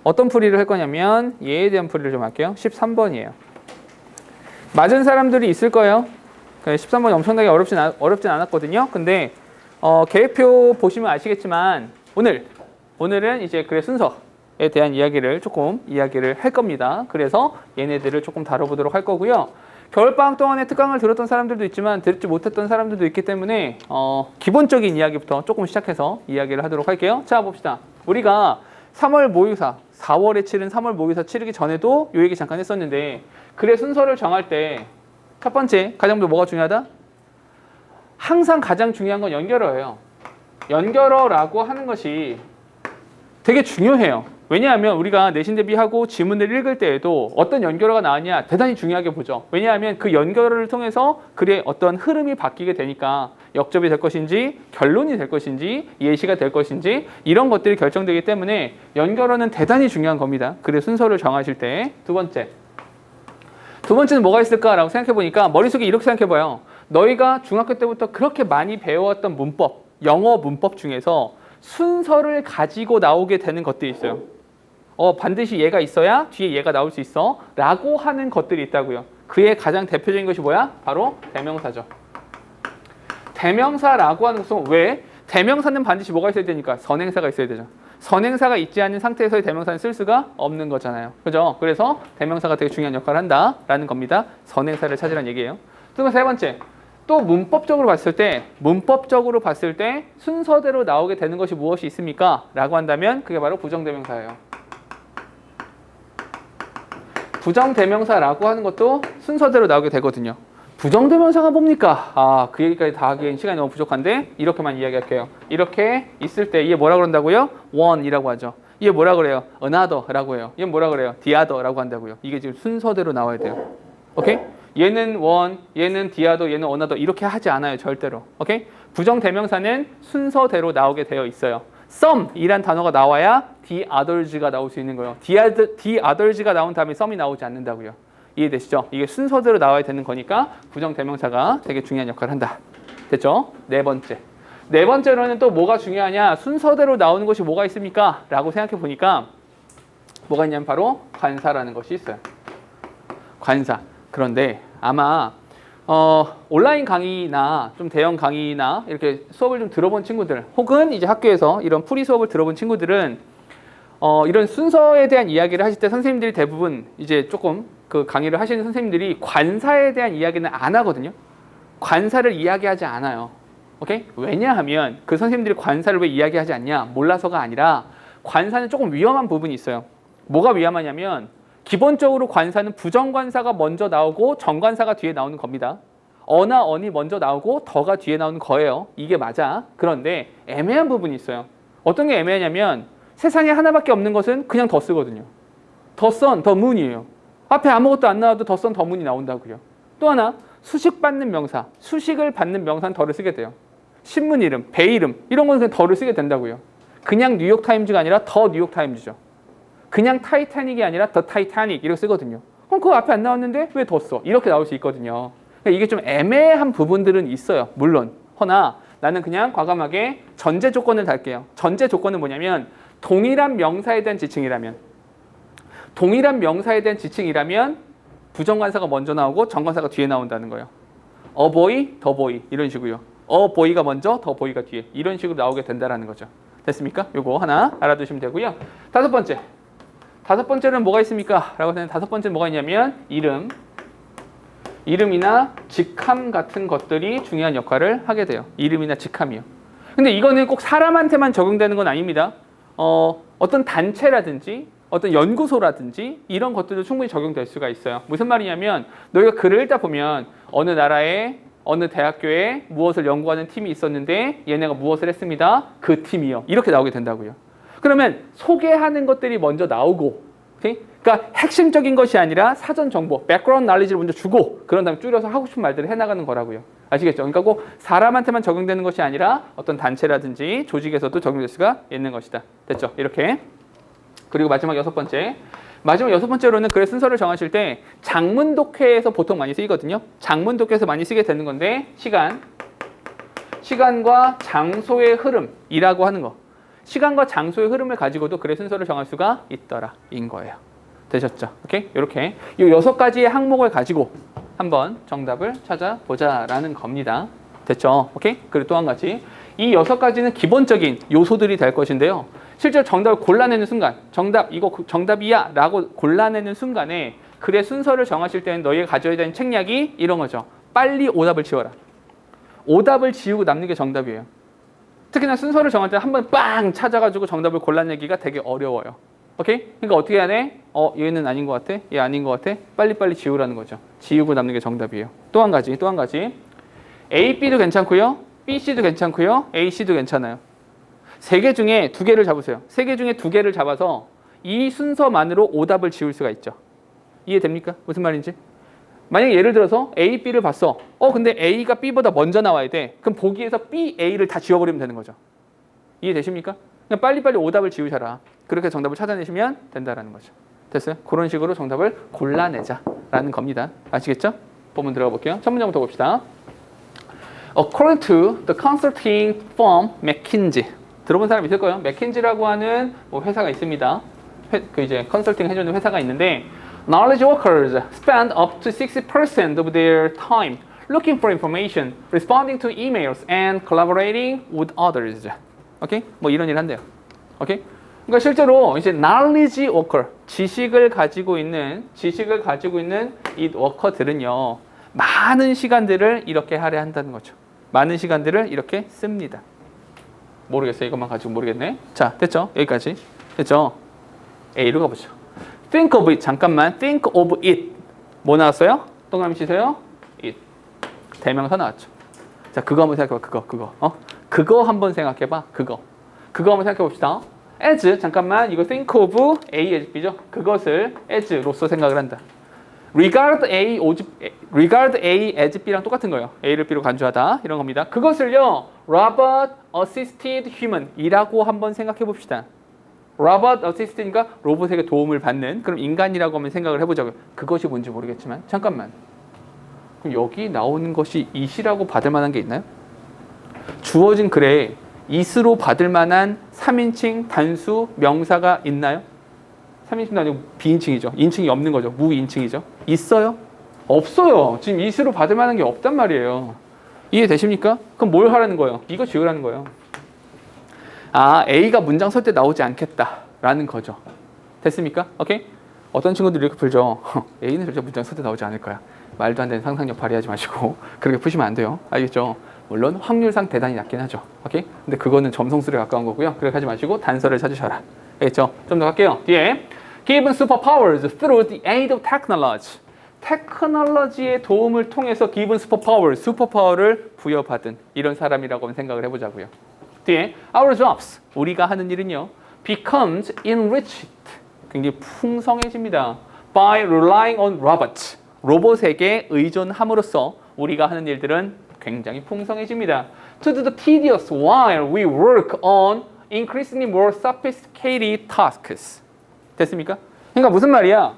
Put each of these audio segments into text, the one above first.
어떤 풀이를 할 거냐면 얘에 대한 풀이를 좀 할게요. 13번이에요. 맞은 사람들이 있을 거예요. 13번이 엄청나게 어렵진 않았거든요. 근데 계획표 보시면 아시겠지만 오늘은 이제 글의 순서에 대한 이야기를 할 겁니다. 그래서 얘네들을 조금 다뤄보도록 할 거고요. 겨울방학 동안에 특강을 들었던 사람들도 있지만 듣지 못했던 사람들도 있기 때문에 기본적인 이야기부터 조금 시작해서 이야기를 하도록 할게요. 자, 봅시다. 우리가 3월 모의고사, 4월에 치른 3월 모의고사 치르기 전에도 요 얘기 잠깐 했었는데 글의 순서를 정할 때 첫 번째, 가장 먼저 뭐가 중요하다? 항상 가장 중요한 건 연결어예요. 연결어라고 하는 것이 되게 중요해요. 왜냐하면 우리가 내신 대비하고 지문을 읽을 때에도 어떤 연결어가 나왔냐 대단히 중요하게 보죠. 왜냐하면 그 연결어를 통해서 글의 어떤 흐름이 바뀌게 되니까 역접이 될 것인지 결론이 될 것인지 예시가 될 것인지 이런 것들이 결정되기 때문에 연결어는 대단히 중요한 겁니다. 글의 순서를 정하실 때. 두 번째는 뭐가 있을까라고 생각해 보니까 머릿속에 이렇게 생각해 봐요. 너희가 중학교 때부터 그렇게 많이 배워왔던 문법, 영어 문법 중에서 순서를 가지고 나오게 되는 것들이 있어요. 반드시 얘가 있어야 뒤에 얘가 나올 수 있어 라고 하는 것들이 있다고요. 그의 가장 대표적인 것이 뭐야? 바로 대명사죠. 대명사라고 하는 것은 왜? 대명사는 반드시 뭐가 있어야 되니까? 선행사가 있어야 되죠. 선행사가 있지 않은 상태에서의 대명사는 쓸 수가 없는 거잖아요. 그죠? 그래서 대명사가 되게 중요한 역할을 한다라는 겁니다. 선행사를 찾으라는 얘기예요. 또 세 번째. 또 문법적으로 봤을 때 순서대로 나오게 되는 것이 무엇이 있습니까? 라고 한다면 그게 바로 부정대명사예요. 부정대명사라고 하는 것도 순서대로 나오게 되거든요. 부정대명사가 뭡니까? 그 얘기까지 다 하기엔 시간이 너무 부족한데 이렇게만 이야기할게요. 이렇게 있을 때 얘 뭐라 그런다고요? one이라고 하죠. 얘 뭐라 그래요? another라고 해요. 얘 뭐라 그래요? the other라고 한다고요. 이게 지금 순서대로 나와야 돼요. 오케이? 얘는 one, 얘는 the other, 얘는 another 이렇게 하지 않아요. 절대로. 오케이? 부정대명사는 순서대로 나오게 되어 있어요. some이란 단어가 나와야 the others가 나올 수 있는 거예요. the others가 나온 다음에 some이 나오지 않는다고요. 이해되시죠? 이게 순서대로 나와야 되는 거니까 부정대명사가 되게 중요한 역할을 한다. 됐죠? 네 번째로는 또 뭐가 중요하냐? 순서대로 나오는 것이 뭐가 있습니까? 라고 생각해 보니까 뭐가 있냐면 바로 관사라는 것이 있어요. 관사. 그런데 아마 온라인 강의나 좀 대형 강의나 이렇게 수업을 좀 들어본 친구들 혹은 이제 학교에서 이런 풀이 수업을 들어본 친구들은 이런 순서에 대한 이야기를 하실 때 선생님들이 대부분 이제 조금 그 강의를 하시는 선생님들이 관사에 대한 이야기는 안 하거든요. 관사를 이야기하지 않아요. 오케이? 왜냐하면 그 선생님들이 관사를 왜 이야기하지 않냐? 몰라서가 아니라 관사는 조금 위험한 부분이 있어요. 뭐가 위험하냐면 기본적으로 관사는 부정관사가 먼저 나오고 정관사가 뒤에 나오는 겁니다. 어나 언이 먼저 나오고 더가 뒤에 나오는 거예요. 이게 맞아. 그런데 애매한 부분이 있어요. 어떤 게 애매하냐면 세상에 하나밖에 없는 것은 그냥 더 쓰거든요. 더 선, 더 문이에요. 앞에 아무것도 안 나와도 더 선, 더 문이 나온다고요. 또 하나, 수식받는 명사, 수식을 받는 명사는 더를 쓰게 돼요. 신문 이름, 배 이름 이런 거는 그냥 더를 쓰게 된다고요. 그냥 뉴욕타임즈가 아니라 더 뉴욕타임즈죠. 그냥 타이타닉이 아니라 더 타이타닉 이렇게 쓰거든요. 그럼 그거 앞에 안 나왔는데 왜 더 써? 이렇게 나올 수 있거든요. 그러니까 이게 좀 애매한 부분들은 있어요. 물론. 허나 나는 그냥 과감하게 전제 조건을 달게요. 전제 조건은 뭐냐면 동일한 명사에 대한 지칭이라면 부정관사가 먼저 나오고 정관사가 뒤에 나온다는 거예요. a boy, the boy 이런 식으로요. a boy가 먼저, the boy가 뒤에 이런 식으로 나오게 된다는 거죠. 됐습니까? 요거 하나 알아두시면 되고요. 다섯 번째는 뭐가 있습니까? 라고 하면 다섯 번째는 뭐가 있냐면 이름이나 직함 같은 것들이 중요한 역할을 하게 돼요. 이름이나 직함이요. 근데 이거는 꼭 사람한테만 적용되는 건 아닙니다. 어떤 단체라든지 어떤 연구소라든지 이런 것들도 충분히 적용될 수가 있어요. 무슨 말이냐면 너희가 글을 읽다 보면 어느 나라에 어느 대학교에 무엇을 연구하는 팀이 있었는데 얘네가 무엇을 했습니다. 그 팀이요. 이렇게 나오게 된다고요. 그러면 소개하는 것들이 먼저 나오고 오케이? 그러니까 핵심적인 것이 아니라 사전 정보, 백그라운드 knowledge를 먼저 주고 그런 다음에 줄여서 하고 싶은 말들을 해나가는 거라고요. 아시겠죠? 그러니까 꼭 사람한테만 적용되는 것이 아니라 어떤 단체라든지 조직에서도 적용될 수가 있는 것이다. 됐죠? 이렇게. 그리고 마지막 여섯 번째로는 글의 순서를 정하실 때 장문독해에서 보통 많이 쓰이거든요. 장문독해에서 많이 쓰게 되는 건데 시간과 장소의 흐름이라고 하는 거. 시간과 장소의 흐름을 가지고도 글의 순서를 정할 수가 있더라 인 거예요. 되셨죠? 오케이? 이렇게 이 6가지의 항목을 가지고 한번 정답을 찾아보자라는 겁니다. 됐죠? 오케이? 그리고 또 한 가지 이 6가지는 기본적인 요소들이 될 것인데요. 실제로 정답을 골라내는 순간 정답 이거 정답이야 라고 골라내는 순간에 글의 순서를 정하실 때는 너희가 가져야 되는 책략이 이런 거죠. 빨리 오답을 지워라. 오답을 지우고 남는 게 정답이에요. 특히나 순서를 정할 때 한 번 빵 찾아가지고 정답을 골라내기가 되게 어려워요. 오케이? 그러니까 어떻게 해야 돼? 얘는 아닌 것 같아? 얘 아닌 것 같아? 빨리빨리 지우라는 거죠. 지우고 남는 게 정답이에요. 또 한 가지. A, B도 괜찮고요. B, C도 괜찮고요. A, C도 괜찮아요. 3개 중에 2개를 잡으세요. 3개 중에 2개를 잡아서 이 순서만으로 오답을 지울 수가 있죠. 이해됩니까? 무슨 말인지? 만약에 예를 들어서 A, B를 봤어. 근데 A가 B보다 먼저 나와야 돼. 그럼 보기에서 B, A를 다 지워버리면 되는 거죠. 이해되십니까? 그냥 빨리빨리 오답을 지우셔라. 그렇게 정답을 찾아내시면 된다라는 거죠. 됐어요? 그런 식으로 정답을 골라내자라는 겁니다. 아시겠죠? 본문 들어가 볼게요. 첫 문장부터 봅시다. According to the consulting firm McKinsey. 들어본 사람 있을 거예요. 맥킨지라고 하는 회사가 있습니다. 그 이제 컨설팅 해주는 회사가 있는데 knowledge workers spend up to 60% of their time looking for information, responding to emails, and collaborating with others. 오케이? 이런 일 한대요. 오케이? 그러니까 실제로 이제 knowledge worker, 지식을 가지고 있는 이 워커들은요, 많은 시간들을 이렇게 할애한다는 거죠. 많은 시간들을 이렇게 씁니다. 모르겠어요. 이것만 가지고 모르겠네. 자, 됐죠? 여기까지. 됐죠? A로 가보죠. Think of it. 잠깐만. Think of it. 뭐 나왔어요? 동그라미 치세요. It. 대명사 나왔죠. 자, 그거 한번 생각해봐. 그거 한번 생각해봐. 그거 한번 생각해봅시다. as. 잠깐만. 이거 think of A as B죠? 그것을 as로서 생각을 한다. regard A as B랑 똑같은 거예요. A를 B로 간주하다. 이런 겁니다. 그것을요. robot assisted human 이라고 한번 생각해 봅시다. robot assisted니까 로봇에게 도움을 받는 그럼 인간이라고 한번 생각을 해보자고요. 그것이 뭔지 모르겠지만 잠깐만. 그럼 여기 나오는 것이 it이라고 받을 만한 게 있나요? 주어진 글에 it으로 받을 만한 3인칭 단수 명사가 있나요? 3인칭도 아니고 비인칭이죠. 인칭이 없는 거죠. 무인칭이죠. 있어요? 없어요. 지금 it으로 받을 만한 게 없단 말이에요. 이해되십니까? 그럼 뭘 하라는 거예요? 이거 지우라는 거예요. A가 문장 쓸 때 나오지 않겠다라는 거죠. 됐습니까? 오케이? 어떤 친구들이 이렇게 풀죠. A는 절대 문장 쓸 때 나오지 않을 거야. 말도 안 되는 상상력 발휘하지 마시고 그렇게 푸시면 안 돼요. 알겠죠? 물론 확률상 대단히 낮긴 하죠. 오케이? 근데 그거는 점성술에 가까운 거고요. 그렇게 하지 마시고 단서를 찾으셔라. 알겠죠? 좀 더 갈게요. 뒤에 Given superpowers through the aid of technology. 테크놀로지의 도움을 통해서 given 슈퍼파워를 부여받은 이런 사람이라고 생각을 해보자고요. 뒤에 our jobs, 우리가 하는 일은요. becomes enriched, 굉장히 풍성해집니다. by relying on robots, 로봇에게 의존함으로써 우리가 하는 일들은 굉장히 풍성해집니다. to do the tedious while we work on increasingly more sophisticated tasks. 됐습니까? 그러니까 무슨 말이야?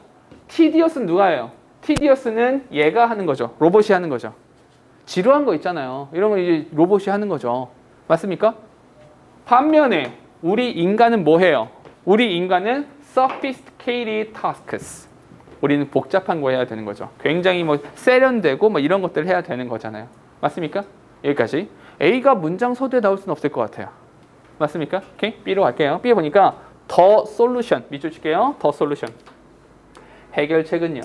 tedious는 누가 해요? tedious는 얘가 하는 거죠. 로봇이 하는 거죠. 지루한 거 있잖아요. 이런 거 이제 로봇이 하는 거죠. 맞습니까? 반면에 우리 인간은 뭐 해요? 우리 인간은 sophisticated tasks. 우리는 복잡한 거 해야 되는 거죠. 굉장히 세련되고 이런 것들을 해야 되는 거잖아요. 맞습니까? 여기까지. A가 문장 서두에 나올 수는 없을 것 같아요. 맞습니까? 오케이? B로 갈게요. B에 보니까 the solution. 밑줄 칠게요. the solution. 해결책은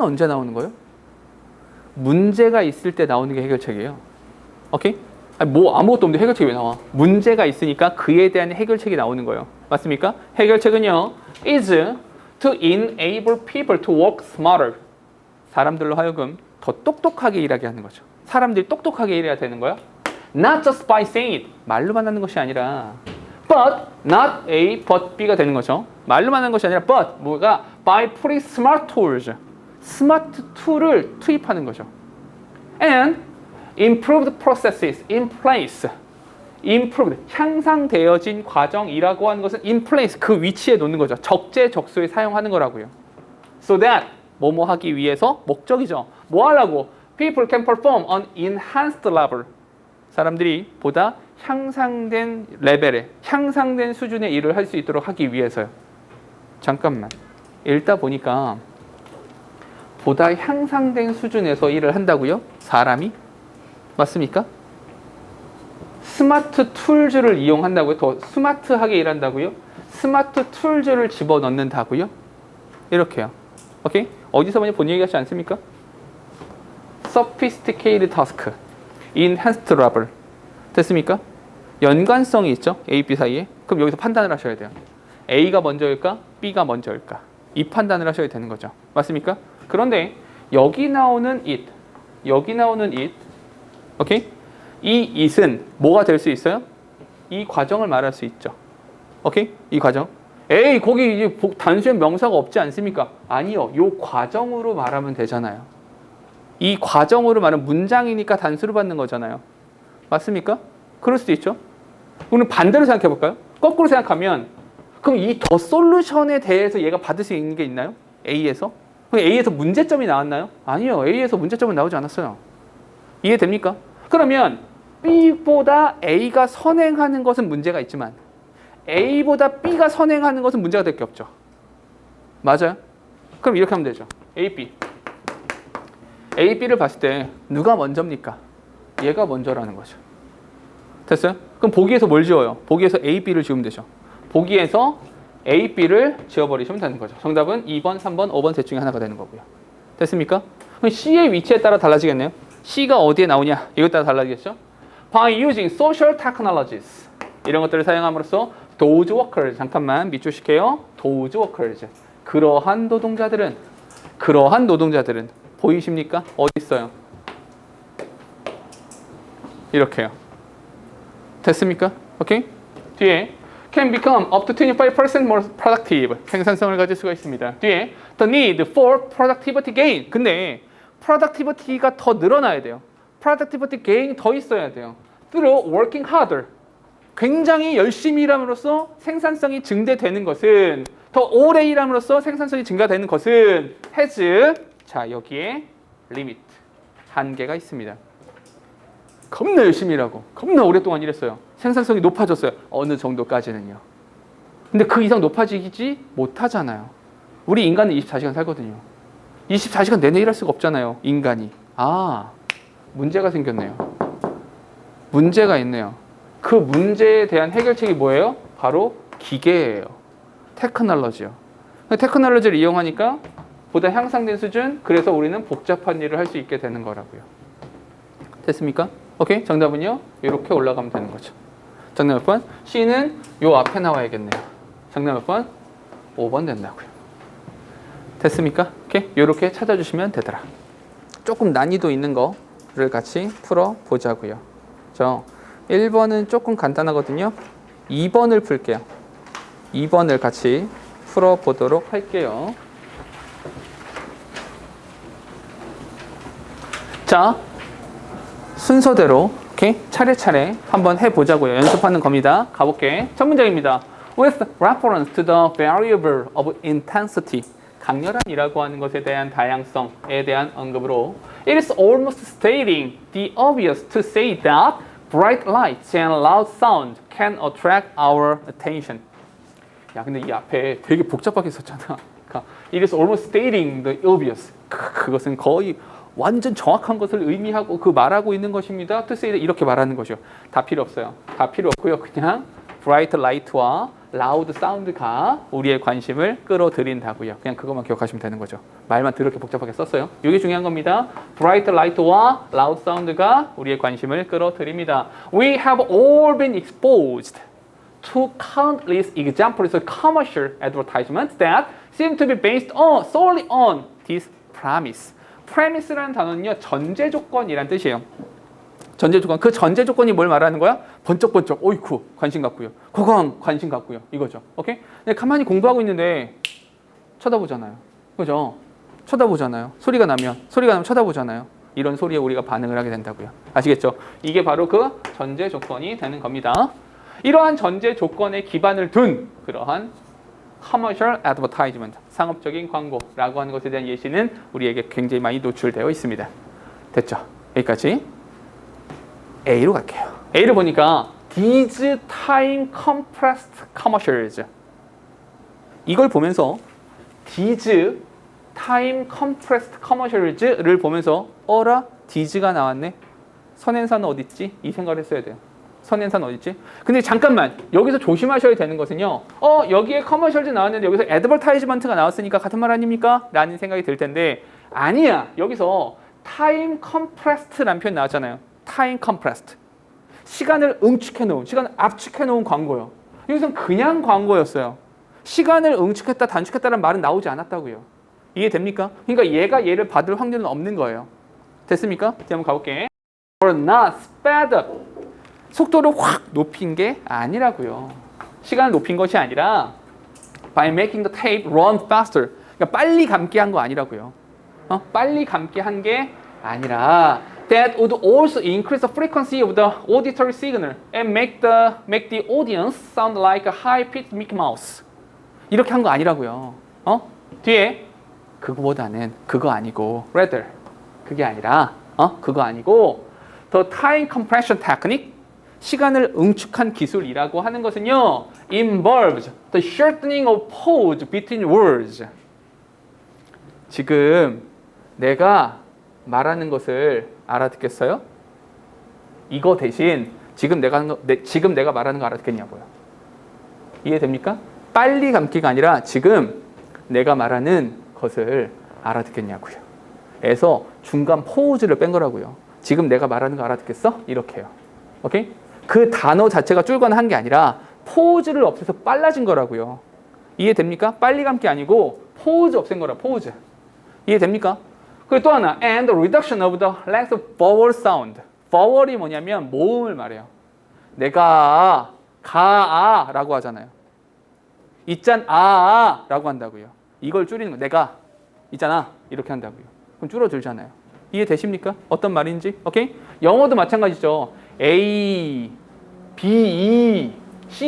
언제 나오는 거예요? 문제가 있을 때 나오는 게 해결책이에요. 오케이? 아무것도 없는데 해결책이 왜 나와? 문제가 있으니까 그에 대한 해결책이 나오는 거예요. 맞습니까? 해결책은요. is to enable people to work smarter. 사람들로 하여금 더 똑똑하게 일하게 하는 거죠. 사람들이 똑똑하게 일해야 되는 거야. Not just by saying it. 말로만 하는 것이 아니라 but not A, but B가 되는 거죠. 말로만 하는 것이 아니라 but 뭐가 by putting smart tools. 스마트 툴을 투입하는 거죠. And improved processes in place. improved, 향상되어진 과정이라고 하는 것은 in place, 그 위치에 놓는 거죠. 적재적소에 사용하는 거라고요. So that, 뭐뭐 하기 위해서 목적이죠. 뭐 하려고? People can perform on enhanced level. 사람들이 보다 향상된 레벨에 향상된 수준의 일을 할 수 있도록 하기 위해서요. 잠깐만. 읽다 보니까 보다 향상된 수준에서 일을 한다고요? 사람이? 맞습니까? 스마트 툴즈를 이용한다고요? 더 스마트하게 일한다고요? 스마트 툴즈를 집어넣는다고요? 이렇게요. 오케이? 어디서 많이 본 얘기 같지 않습니까? Sophisticated task, enhanced level. 됐습니까? 연관성이 있죠? A, B 사이에. 그럼 여기서 판단을 하셔야 돼요. A가 먼저일까? B가 먼저일까? 이 판단을 하셔야 되는 거죠. 맞습니까? 그런데 여기 나오는 it, 여기 나오는 it, 오케이? 이 it은 뭐가 될 수 있어요? 이 과정을 말할 수 있죠. 오케이? 이 과정. 에이, 거기 이제 단수의 명사가 없지 않습니까? 아니요. 요 과정으로 말하면 되잖아요. 이 과정으로 말하면 문장이니까 단수를 받는 거잖아요. 맞습니까? 그럴 수도 있죠. 그럼 반대로 생각해 볼까요? 거꾸로 생각하면 그럼 이 더 솔루션에 대해서 얘가 받을 수 있는 게 있나요? A에서? 그럼 A에서 문제점이 나왔나요? 아니요. A에서 문제점은 나오지 않았어요. 이해됩니까? 그러면 B보다 A가 선행하는 것은 문제가 있지만 A보다 B가 선행하는 것은 문제가 될 게 없죠. 맞아요? 그럼 이렇게 하면 되죠. A, B. A, B를 봤을 때 누가 먼저입니까? 얘가 먼저라는 거죠. 됐어요? 그럼 보기에서 뭘 지워요? 보기에서 A, B를 지우면 되죠. 보기에서 A, B를 지워버리시면 되는 거죠. 정답은 2번, 3번, 5번 셋 중에 하나가 되는 거고요. 됐습니까? 그럼 C의 위치에 따라 달라지겠네요. C가 어디에 나오냐? 이것 따라 달라지겠죠? By using social technologies. 이런 것들을 사용함으로써 those workers. 잠깐만 밑줄시켜요. those workers. 그러한 노동자들은 보이십니까? 어디 있어요? 이렇게요. 됐습니까? 오케이? 뒤에 can become up to 25% more productive. 생산성을 가질 수가 있습니다. 뒤에 the need for productivity gain. 근데 productivity가 더 늘어나야 돼요. productivity gain이 더 있어야 돼요. through working harder. 굉장히 열심히 일함으로써 생산성이 증대되는 것은 더 오래 일함으로써 생산성이 증가되는 것은 has 자 여기에 limit 한계가 있습니다. 겁나 열심히 일하고 겁나 오랫동안 일했어요. 생산성이 높아졌어요. 어느 정도까지는요. 근데 그 이상 높아지지 못하잖아요. 우리 인간은 24시간 살거든요. 24시간 내내 일할 수가 없잖아요. 인간이. 아, 문제가 생겼네요. 문제가 있네요. 그 문제에 대한 해결책이 뭐예요? 바로 기계예요. 테크놀로지요. 테크놀로지를 이용하니까 보다 향상된 수준, 그래서 우리는 복잡한 일을 할 수 있게 되는 거라고요. 됐습니까? 오케이, 정답은요. 이렇게 올라가면 되는 거죠. 정답 몇 번? C는 요 앞에 나와야겠네요. 정답 몇 번? 5번 된다고요. 됐습니까? 오케이, 이렇게 찾아주시면 되더라. 조금 난이도 있는 거를 같이 풀어보자고요. 1번은 조금 간단하거든요. 2번을 풀게요. 2번을 같이 풀어보도록 할게요. 자, 순서대로 이렇게 차례차례 한번 해보자고요. 연습하는 겁니다. 가볼게. 첫 문장입니다. With reference to the variable of intensity. 강렬함이라고 하는 것에 대한 다양성에 대한 언급으로 It is almost stating the obvious to say that bright lights and loud sound can attract our attention. 야, 근데 이 앞에 되게 복잡하게 썼잖아. 그러니까 It is almost stating the obvious. 그것은 거의 완전 정확한 것을 의미하고 그 말하고 있는 것입니다. To say that 이렇게 말하는 것이요. 다 필요 없어요. 다 필요 없고요. 그냥 bright light와 loud sound가 우리의 관심을 끌어들인다고요. 그냥 그것만 기억하시면 되는 거죠. 말만 더럽게 복잡하게 썼어요. 이게 중요한 겁니다. bright light와 loud sound가 우리의 관심을 끌어들입니다. We have all been exposed to countless examples of commercial advertisements that seem to be based on solely on this premise. premise라는 단어는요, 전제 조건이란 뜻이에요. 전제 조건. 그 전제 조건이 뭘 말하는 거야? 번쩍번쩍, 어이쿠, 관심 갖고요. 고강, 관심 갖고요. 이거죠. 오케이? 근데 가만히 공부하고 있는데 쳐다보잖아요. 그죠? 쳐다보잖아요. 소리가 나면 쳐다보잖아요. 이런 소리에 우리가 반응을 하게 된다고요. 아시겠죠? 이게 바로 그 전제 조건이 되는 겁니다. 이러한 전제 조건에 기반을 둔 그러한 commercial advertisement, 상업적인 광고라고 하는 것에 대한 예시는 우리에게 굉장히 많이 노출되어 있습니다. 됐죠? 여기까지. A로 갈게요. A를 보니까 these time compressed commercials. 이걸 보면서 these time compressed commercials를 보면서 어라? these가 나왔네. 선행사는 어디 있지? 이 생각을 했어야 돼요. 선행사는 어디 있지? 근데 잠깐만 여기서 조심하셔야 되는 것은요. 여기에 커머셜즈 나왔는데 여기서 애드버타이즈먼트가 나왔으니까 같은 말 아닙니까? 라는 생각이 들 텐데 아니야. 여기서 타임 컴프레스트라는 표현 나왔잖아요. 타임 컴프레스트. 시간을 응축해 놓은, 시간을 압축해 놓은 광고요. 여기서는 그냥 광고였어요. 시간을 응축했다, 단축했다는 말은 나오지 않았다고요. 이해됩니까? 그러니까 얘가 얘를 받을 확률은 없는 거예요. 됐습니까? 이제 한번 가볼게. or not sped up. 속도를 확 높인 게 아니라고요. 시간을 높인 것이 아니라 by making the tape run faster. 그러니까 빨리 감게 한 거 아니라고요. 빨리 감게 한 게 아니라 that would also increase the frequency of the auditory signal and make the audience sound like a high-pitched Mickey Mouse. 이렇게 한 거 아니라고요. 뒤에 그거보다는 그거 아니고 rather 그게 아니라 그거 아니고 the time compression technique 시간을 응축한 기술이라고 하는 것은요 involves the shortening of pause between words. 지금 내가 말하는 것을 알아듣겠어요? 이거 대신 지금 내가 말하는 거 알아듣겠냐고요. 이해됩니까? 빨리 감기가 아니라 지금 내가 말하는 것을 알아듣겠냐고요. 에서 중간 포즈를 뺀 거라고요. 지금 내가 말하는 거 알아듣겠어? 이렇게요. 오케이? 그 단어 자체가 줄거나 한 게 아니라 포즈를 없애서 빨라진 거라고요. 이해됩니까? 빨리 감기 아니고 포즈 없앤 거라, 포즈. 이해됩니까? 그리고 또 하나, and the reduction of the length of vowel sound. vowel이 뭐냐면 모음을 말해요. 내가 가아라고 하잖아요. 있잖아라고 한다고요. 이걸 줄이는 거. 내가 있잖아 이렇게 한다고요. 그럼 줄어들잖아요. 이해되십니까? 어떤 말인지? 오케이? 영어도 마찬가지죠. A, B, E, C,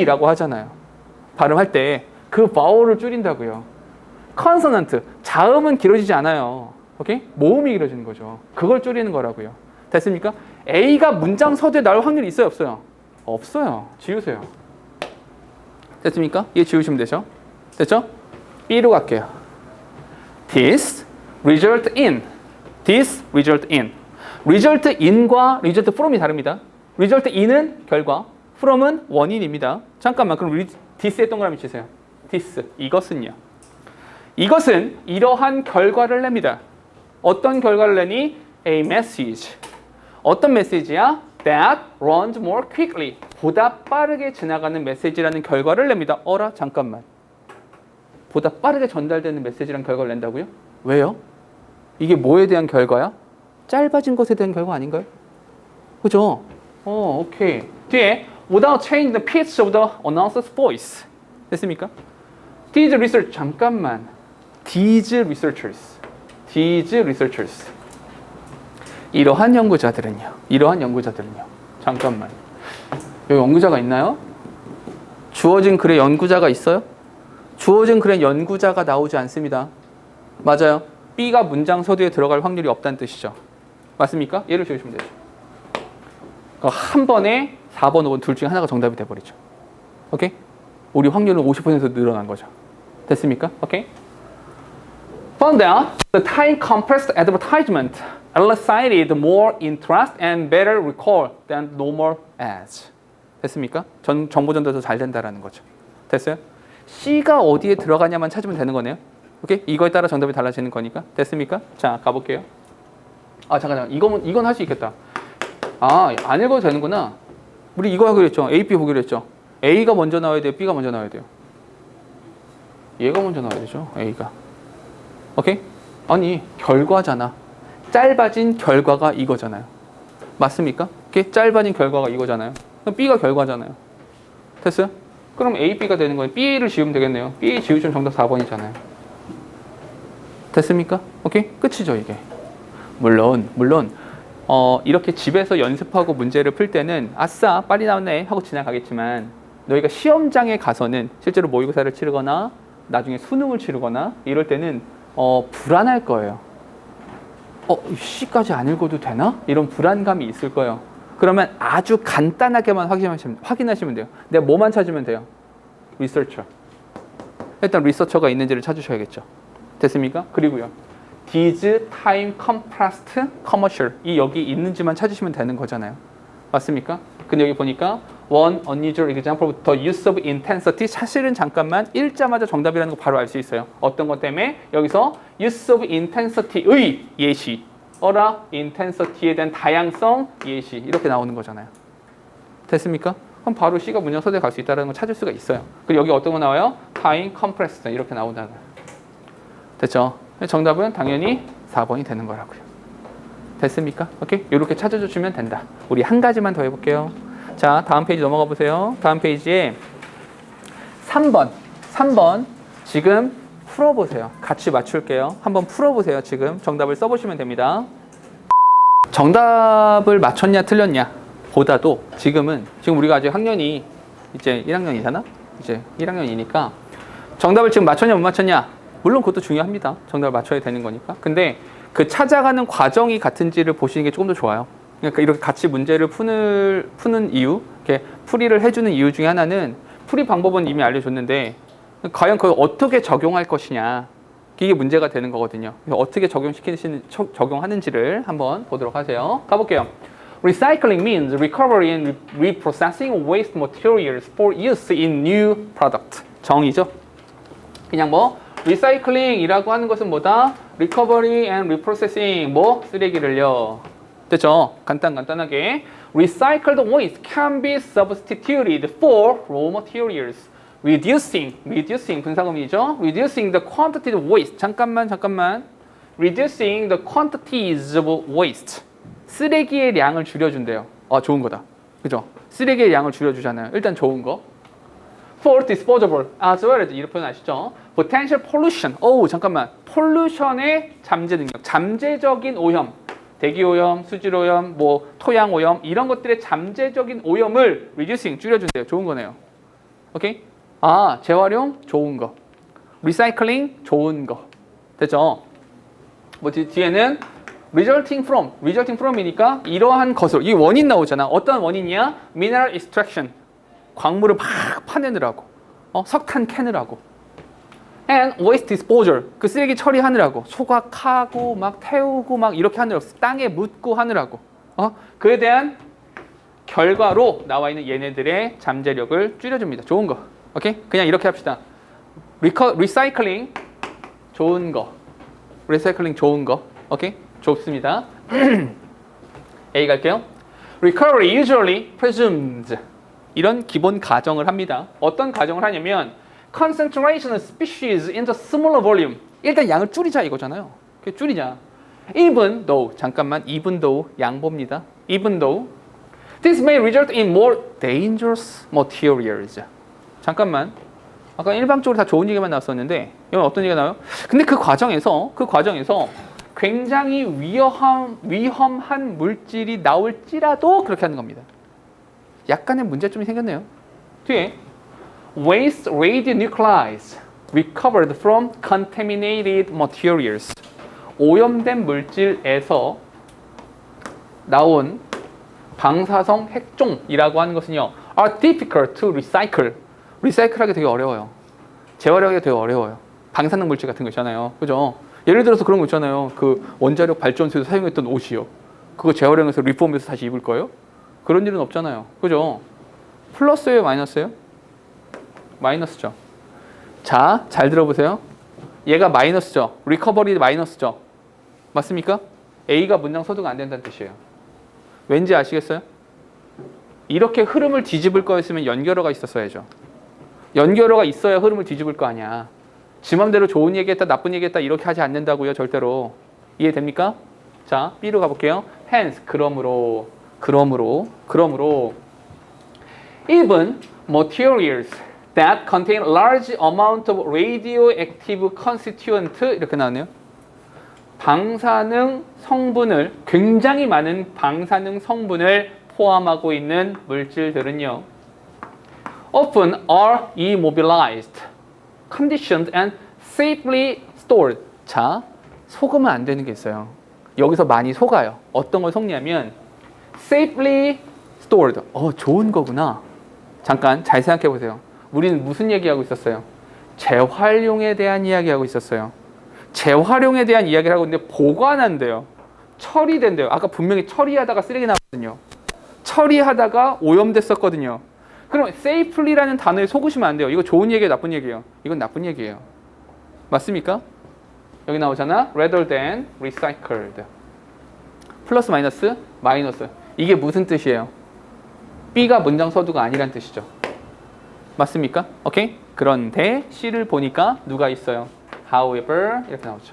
E라고 하잖아요. 발음할 때 그 vowel을 줄인다고요. consonant, 자음은 길어지지 않아요. 오케이? 모음이 길어지는 거죠. 그걸 줄이는 거라고요. 됐습니까? A가 문장 서두에 나올 확률이 있어요, 없어요? 없어요. 지우세요. 됐습니까? 얘 지우시면 되죠? 됐죠? B로 갈게요. This result in. This result in. result in과 result from이 다릅니다. result in은 결과, from은 원인입니다. 잠깐만, 그럼 this에 동그라미 치세요. this, 이것은요. 이것은 이러한 결과를 냅니다. 어떤 결과를 내니? A message. 어떤 메시지야? That runs more quickly. 보다 빠르게 지나가는 메시지라는 결과를 냅니다. 어라? 잠깐만. 보다 빠르게 전달되는 메시지라는 결과를 낸다고요? 왜요? 이게 뭐에 대한 결과야? 짧아진 것에 대한 결과 아닌가요? 그죠? 오케이. 뒤에 without changing the pitch of the announcer's voice. 됐습니까? These research, 잠깐만. These researchers. 이러한 연구자들은요. 잠깐만. 여기 연구자가 있나요? 주어진 글에 연구자가 있어요? 주어진 글에 연구자가 나오지 않습니다. 맞아요. B가 문장 서두에 들어갈 확률이 없다는 뜻이죠. 맞습니까? 예를 지으시면 되죠. 한 번에 4번, 5번 둘 중에 하나가 정답이 돼버리죠. 오케이? 우리 확률은 50% 늘어난 거죠. 됐습니까? 오케이? Found out the time compressed advertisement elicited more interest and better recall than normal ads. 됐습니까? 정보 전달도 잘 된다라는 거죠. 됐어요? C가 어디에 들어가냐만 찾으면 되는 거네요. 오케이? 이거에 따라 정답이 달라지는 거니까. 됐습니까? 자, 가볼게요. 잠깐. 이건 할 수 있겠다. 안 읽어도 되는구나. 우리 이거 하기로 했죠. A, B 보기로 했죠. A가 먼저 나와야 돼요? B가 먼저 나와야 돼요? 얘가 먼저 나와야 되죠. A가. 오케이? 아니, 결과잖아. 짧아진 결과가 이거잖아요. 맞습니까? 오케이? 짧아진 결과가 이거잖아요. 그럼 B가 결과잖아요. 됐어요? 그럼 A, B가 되는 거예요. B를 지우면 되겠네요. B 지우시면 정답 4번이잖아요. 됐습니까? 오케이? 끝이죠, 이게. 물론 이렇게 집에서 연습하고 문제를 풀 때는 아싸 빨리 나왔네 하고 지나가겠지만 너희가 시험장에 가서는 실제로 모의고사를 치르거나 나중에 수능을 치르거나 이럴 때는 불안할 거예요. C까지 안 읽어도 되나? 이런 불안감이 있을 거예요. 그러면 아주 간단하게만 확인하시면 돼요. 내가 뭐만 찾으면 돼요? 리서처. 일단 리서처가 있는지를 찾으셔야겠죠. 됐습니까? 그리고요. These time compressed commercial. 이 여기 있는지만 찾으시면 되는 거잖아요. 맞습니까? 근데 여기 보니까 one unusual example부터 use of intensity 사실은 잠깐만 읽자마자 정답이라는 거 바로 알 수 있어요. 어떤 것 때문에? 여기서 use of intensity의 예시 어라 intensity에 대한 다양성 예시 이렇게 나오는 거잖아요. 됐습니까? 그럼 바로 C가 문장 서두에 갈 수 있다는 걸 찾을 수가 있어요. 그리고 여기 어떤 거 나와요? time compressed 이렇게 나온다는 거예요. 됐죠? 정답은 당연히 4번이 되는 거라고요. 됐습니까? 오케이? 이렇게 찾아주시면 된다. 우리 한 가지만 더 해볼게요. 자, 다음 페이지 넘어가 보세요. 다음 페이지에 3번 지금 풀어보세요. 같이 맞출게요. 한번 풀어보세요. 지금 정답을 써보시면 됩니다. 정답을 맞췄냐 틀렸냐 보다도 지금 우리가 아직 학년이 이제 1학년이잖아? 이제 1학년이니까 정답을 지금 맞췄냐 못 맞췄냐 물론 그것도 중요합니다. 정답을 맞춰야 되는 거니까. 근데 그 찾아가는 과정이 같은지를 보시는 게 조금 더 좋아요. 그러니까 이렇게 같이 문제를 푸는 이유, 이렇게 풀이를 해주는 이유 중에 하나는 풀이 방법은 이미 알려줬는데 과연 그걸 어떻게 적용할 것이냐 이게 문제가 되는 거거든요. 어떻게 적용하는지를 한번 보도록 하세요. 가볼게요. Recycling means recovery and reprocessing waste materials for use in new product. 정의죠. 그냥 뭐 리사이클링이라고 하는 것은 뭐다? Recovery and reprocessing 뭐 쓰레기를요. 됐죠? 간단하게 Recycled waste can be substituted for raw materials. Reducing 분사구문이죠. Reducing the quantity of waste. 잠깐만. Reducing the quantities of waste. 쓰레기의 양을 줄여준대요. 좋은 거다. 그죠? 쓰레기의 양을 줄여주잖아요. 일단 좋은 거. For disposable as well as 이렇게 표현 아시죠? Potential pollution. 잠깐만. pollution의 잠재 능력. 잠재적인 오염. 대기오염, 수질오염, 뭐 토양오염 이런 것들의 잠재적인 오염을 reducing 줄여준대요. 좋은 거네요. 오케이? 재활용 좋은 거. 리사이클링 좋은 거. 됐죠? 뭐 뒤에는 resulting from이니까 이러한 것으로 이 원인 나오잖아. 어떤 원인이야? mineral extraction. 광물을 막 파내느라고. 석탄 캐느라고. and waste disposal. 그 쓰레기 처리하느라고. 소각하고 막 태우고 막 이렇게 하느라고. 땅에 묻고 하느라고. 그에 대한 결과로 나와 있는 얘네들의 잠재력을 줄여줍니다. 좋은 거. 오케이? 그냥 이렇게 합시다. 리사이클링 좋은 거. 리사이클링 좋은 거. 오케이? 좋습니다. A 갈게요. Recovery usually presumes. 이런 기본 가정을 합니다. 어떤 가정을 하냐면 concentration of species in the smaller volume. 일단 양을 줄이자 이거잖아요. 줄이자. Even though 양보입니다. Even though this may result in more dangerous materials. 잠깐만. 아까 일방적으로 다 좋은 얘기만 나왔었는데 이건 어떤 얘기가 나와요? 근데 그 과정에서 굉장히 위험한 물질이 나올지라도 그렇게 하는 겁니다. 약간의 문제점이 생겼네요. 뒤에 waste radionuclides recovered from contaminated materials. 오염된 물질에서 나온 방사성 핵종이라고 하는 것은요, are difficult to recycle. 리사이클하기 되게 어려워요. 재활용하기 되게 어려워요. 방사능 물질 같은 거 있잖아요. 그죠? 예를 들어서 그런 거 있잖아요. 그 원자력 발전소에서 사용했던 옷이요. 그거 재활용해서 리폼해서 다시 입을 거예요? 그런 일은 없잖아요. 그죠? 플러스예요, 마이너스예요? 마이너스죠. 자, 잘 들어보세요. 얘가 마이너스죠. 리커버리 마이너스죠. 맞습니까? A가 문장 소두가 안 된다는 뜻이에요. 왠지 아시겠어요? 이렇게 흐름을 뒤집을 거였으면 연결어가 있었어야죠. 연결어가 있어야 흐름을 뒤집을 거 아니야. 지 맘대로 좋은 얘기했다, 나쁜 얘기했다 이렇게 하지 않는다고요, 절대로. 이해됩니까? 자, B로 가볼게요. Hence, 그러므로 even materials that contain large amount of radioactive constituent 이렇게 나왔네요. 굉장히 많은 방사능 성분을 포함하고 있는 물질들은요, often are immobilized, conditioned and safely stored. 자, 속으면 안 되는 게 있어요. 여기서 많이 속아요. 어떤 걸 속냐면 safely stored. 좋은 거구나. 잠깐 잘 생각해 보세요. 우리는 무슨 얘기하고 있었어요? 재활용에 대한 이야기하고 있었어요. 재활용에 대한 이야기를 하고 있는데 보관한대요. 처리된대요. 아까 분명히 처리하다가 쓰레기 나왔거든요. 처리하다가 오염됐었거든요. 그럼 safely라는 단어에 속으시면 안 돼요. 이거 좋은 얘기예요, 나쁜 얘기예요? 이건 나쁜 얘기예요. 맞습니까? 여기 나오잖아. rather than recycled. 플러스 마이너스 마이너스. 이게 무슨 뜻이에요? B가 문장 서두가 아니란 뜻이죠. 맞습니까? 오케이? 그런데 C를 보니까 누가 있어요? However 이렇게 나오죠.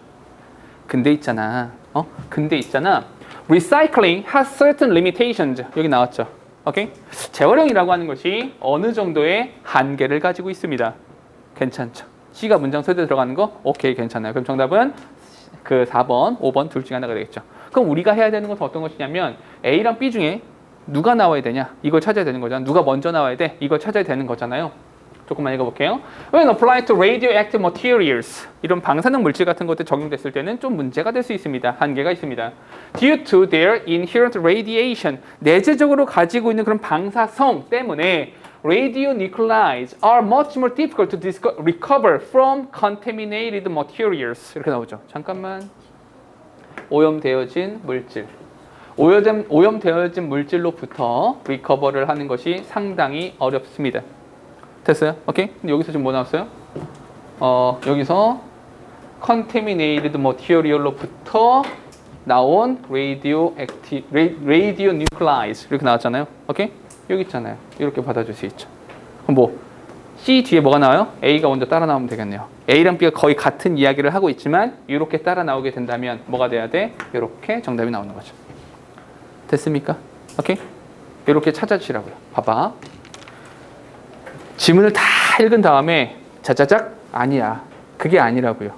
근데 있잖아. Recycling has certain limitations. 여기 나왔죠. 오케이? 재활용이라고 하는 것이 어느 정도의 한계를 가지고 있습니다. 괜찮죠? C가 문장 서두에 들어가는 거? 오케이, 괜찮아요. 그럼 정답은 그 4번, 5번 둘 중에 하나가 되겠죠. 그럼 우리가 해야 되는 것은 어떤 것이냐면 A랑 B 중에 누가 나와야 되냐? 이걸 찾아야 되는 거잖아. 누가 먼저 나와야 돼? 이걸 찾아야 되는 거잖아요. 조금만 읽어볼게요. When applied to radioactive materials, 이런 방사능 물질 같은 것들 적용됐을 때는 좀 문제가 될 수 있습니다. 한계가 있습니다. Due to their inherent radiation, 내재적으로 가지고 있는 그런 방사성 때문에 radionuclides are much more difficult to recover from contaminated materials. 이렇게 나오죠. 잠깐만. 오염되어진 물질. 오염되어진 물질로부터 리커버를 하는 것이 상당히 어렵습니다. 됐어요? 오케이? 근데 여기서 지금 뭐 나왔어요? 여기서 contaminated material로부터 나온 radionuclides 이렇게 나왔잖아요. 오케이? 여기 있잖아요. 이렇게 받아줄 수 있죠. 그럼 뭐 C 뒤에 뭐가 나와요? A가 먼저 따라 나오면 되겠네요. A랑 B가 거의 같은 이야기를 하고 있지만 이렇게 따라 나오게 된다면 뭐가 돼야 돼? 이렇게 정답이 나오는 거죠. 됐습니까? 오케이? 이렇게 찾아주시라고요. 봐봐. 지문을 다 읽은 다음에 자자작 아니야. 그게 아니라고요.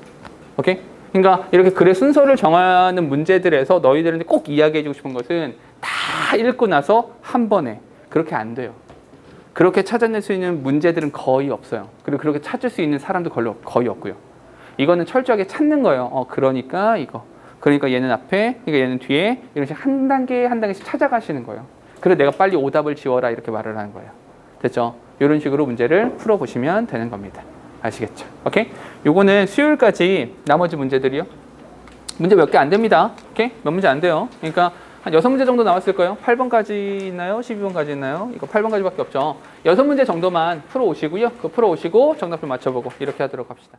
오케이? 그러니까 이렇게 글의 순서를 정하는 문제들에서 너희들한테 꼭 이야기해주고 싶은 것은 다 읽고 나서 한 번에 그렇게 안 돼요. 그렇게 찾아낼 수 있는 문제들은 거의 없어요. 그리고 그렇게 찾을 수 있는 사람도 거의 없고요. 이거는 철저하게 찾는 거예요. 그러니까 이거. 그러니까 얘는 앞에, 그러니까 얘는 뒤에 이런 식으로 한 단계 한 단계씩 찾아가시는 거예요. 그래서 내가 빨리 오답을 지워라 이렇게 말을 하는 거예요. 됐죠? 이런 식으로 문제를 풀어보시면 되는 겁니다. 아시겠죠? 오케이? 요거는 수요일까지 나머지 문제들이요. 문제 몇 개 안 됩니다. 오케이? 몇 문제 안 돼요. 그러니까 한 6문제 정도 나왔을 거예요. 8번까지 있나요? 12번까지 있나요? 이거 8번까지밖에 없죠. 6문제 정도만 풀어오시고요. 그 풀어오시고 정답을 맞춰보고 이렇게 하도록 합시다.